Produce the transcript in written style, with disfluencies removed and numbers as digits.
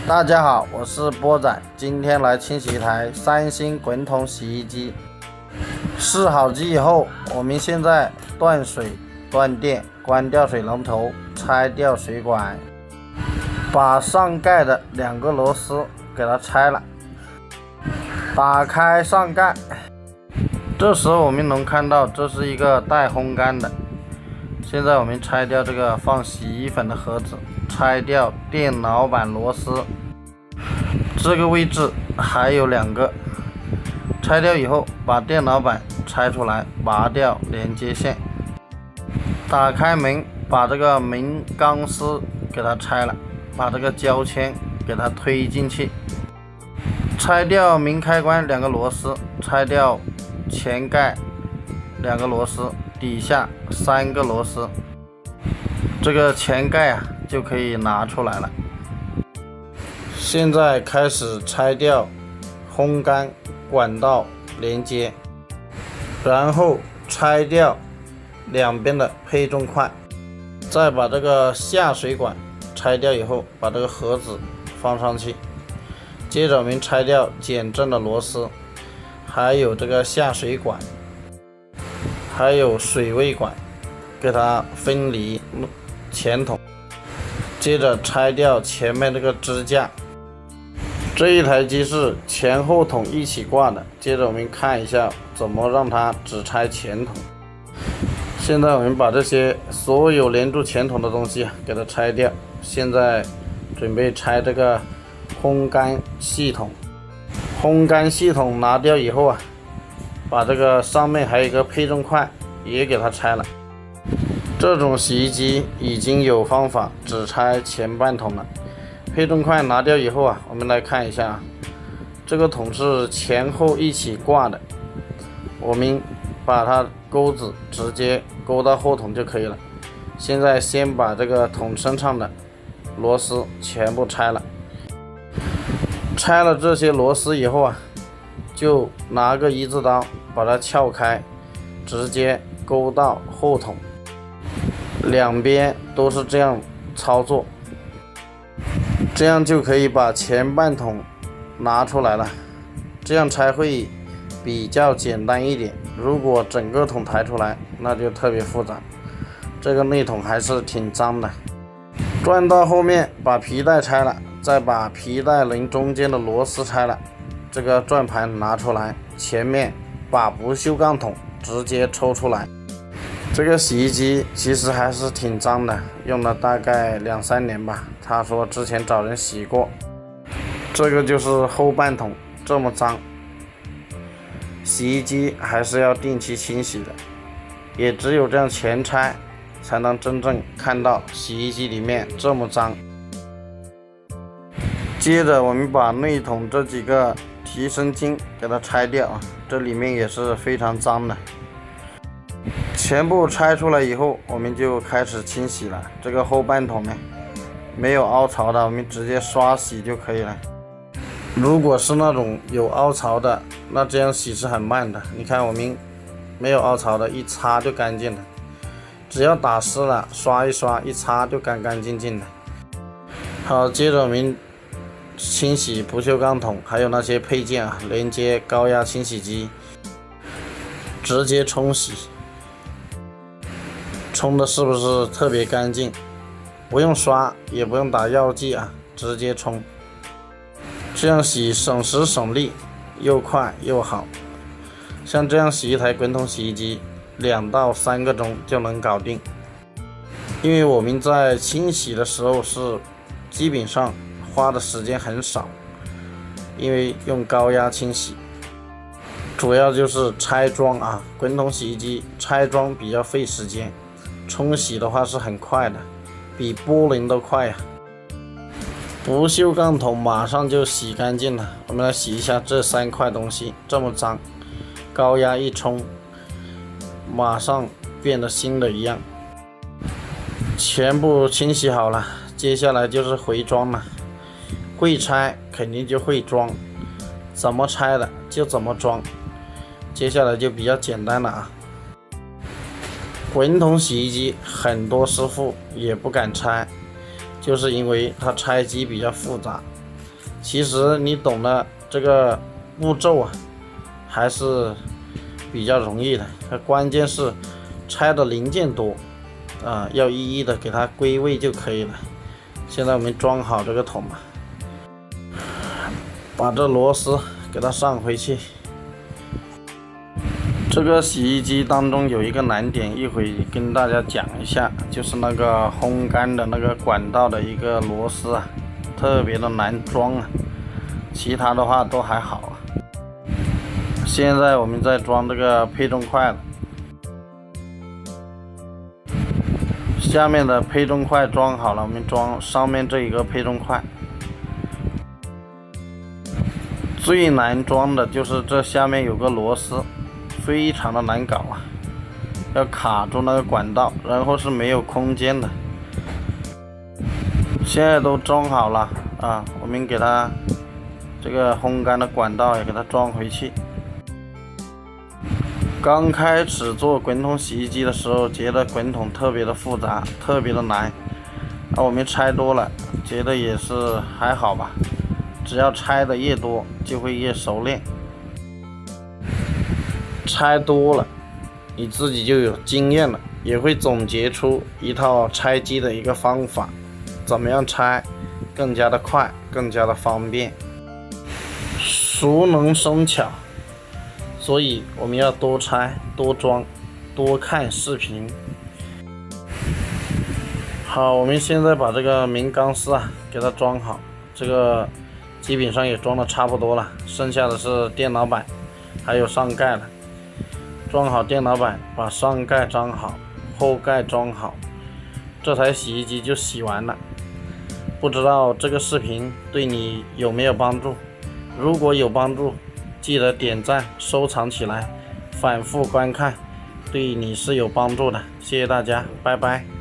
大家好，我是波仔，今天来清洗一台三星滚筒洗衣机。试好机以后，我们现在断水断电，关掉水龙头，拆掉水管，把上盖的2个螺丝给它拆了，打开上盖。这时候我们能看到这是一个带烘干的。现在我们拆掉这个放洗衣粉的盒子，拆掉电脑板螺丝，这个位置还有2个。拆掉以后，把电脑板拆出来，拔掉连接线，打开门，把这个门钢丝给它拆了，把这个胶圈给它推进去，拆掉门开关2个螺丝，拆掉前盖2个螺丝，底下3个螺丝，这个前盖就可以拿出来了。现在开始拆掉烘干管道连接，然后拆掉两边的配重块，再把这个下水管拆掉以后，把这个盒子放上去。接着我们拆掉减震的螺丝，还有这个下水管，还有水位管，给它分离前筒。接着拆掉前面这个支架。这一台机是前后筒一起挂的，接着我们看一下怎么让它只拆前筒。现在我们把这些所有连住前筒的东西给它拆掉。现在准备拆这个烘干系统。烘干系统拿掉以后把这个上面还有一个配重块也给它拆了。这种洗衣机已经有方法只拆前半筒了。配重块拿掉以后我们来看一下，这个筒是前后一起挂的，我们把它钩子直接勾到后筒就可以了。现在先把这个筒身上的螺丝全部拆了。拆了这些螺丝以后就拿个1字刀把它撬开，直接勾到后筒，两边都是这样操作，这样就可以把前半筒拿出来了。这样拆会比较简单一点，如果整个筒抬出来那就特别复杂，这个内筒还是挺脏的。转到后面把皮带拆了，再把皮带轮中间的螺丝拆了，这个转盘拿出来，前面把不锈钢筒直接抽出来。这个洗衣机其实还是挺脏的，用了大概2-3年吧，他说之前找人洗过。这个就是后半筒这么脏，洗衣机还是要定期清洗的，也只有这样前拆才能真正看到洗衣机里面这么脏。接着我们把内筒这几个提升筋给它拆掉，这里面也是非常脏的。全部拆出来以后，我们就开始清洗了。这个后半筒呢，没有凹槽的，我们直接刷洗就可以了。如果是那种有凹槽的，那这样洗是很慢的。你看我们没有凹槽的，一擦就干净了。只要打湿了，刷一刷，一擦就干干净净的。好，接着我们清洗不锈钢筒，还有那些配件连接高压清洗机，直接冲洗。冲的是不是特别干净？不用刷，也不用打药剂直接冲。这样洗省时省力，又快又好。像这样洗一台滚筒洗衣机，2到3个钟就能搞定。因为我们在清洗的时候是基本上花的时间很少，因为用高压清洗，主要就是拆装滚筒洗衣机拆装比较费时间，冲洗的话是很快的，比波轮都快不锈钢筒马上就洗干净了。我们来洗一下这3块东西，这么脏，高压一冲，马上变得新的一样。全部清洗好了，接下来就是回装了。会拆肯定就会装，怎么拆的就怎么装。接下来就比较简单了滚筒洗衣机很多师傅也不敢拆，就是因为它拆机比较复杂，其实你懂得这个步骤啊，还是比较容易的。关键是拆的零件多啊，要一一的给它归位就可以了。现在我们装好这个桶嘛，把这螺丝给它上回去。这个洗衣机当中有一个难点，一会跟大家讲一下，就是那个烘干的那个管道的一个螺丝啊，特别的难装啊，其他的话都还好啊。现在我们在装这个配重块了，下面的配重块装好了，我们装上面这一个配重块。最难装的就是这下面有个螺丝，非常的难搞啊，要卡住那个管道，然后是没有空间的。现在都装好了啊，我们给它这个烘干的管道也给它装回去。刚开始做滚筒洗衣机的时候，觉得滚筒特别的复杂，特别的难。我们拆多了，觉得也是还好吧。只要拆的越多，就会越熟练。拆多了，你自己就有经验了，也会总结出一套拆机的一个方法，怎么样拆更加的快，更加的方便。熟能生巧。所以我们要多拆多装多看视频。好，我们现在把这个明钢丝啊给它装好，这个基本上也装的差不多了，剩下的是电脑板还有上盖了。装好电脑板，把上盖装好，后盖装好，这台洗衣机就洗完了。不知道这个视频对你有没有帮助？如果有帮助，记得点赞收藏起来，反复观看，对你是有帮助的。谢谢大家，拜拜。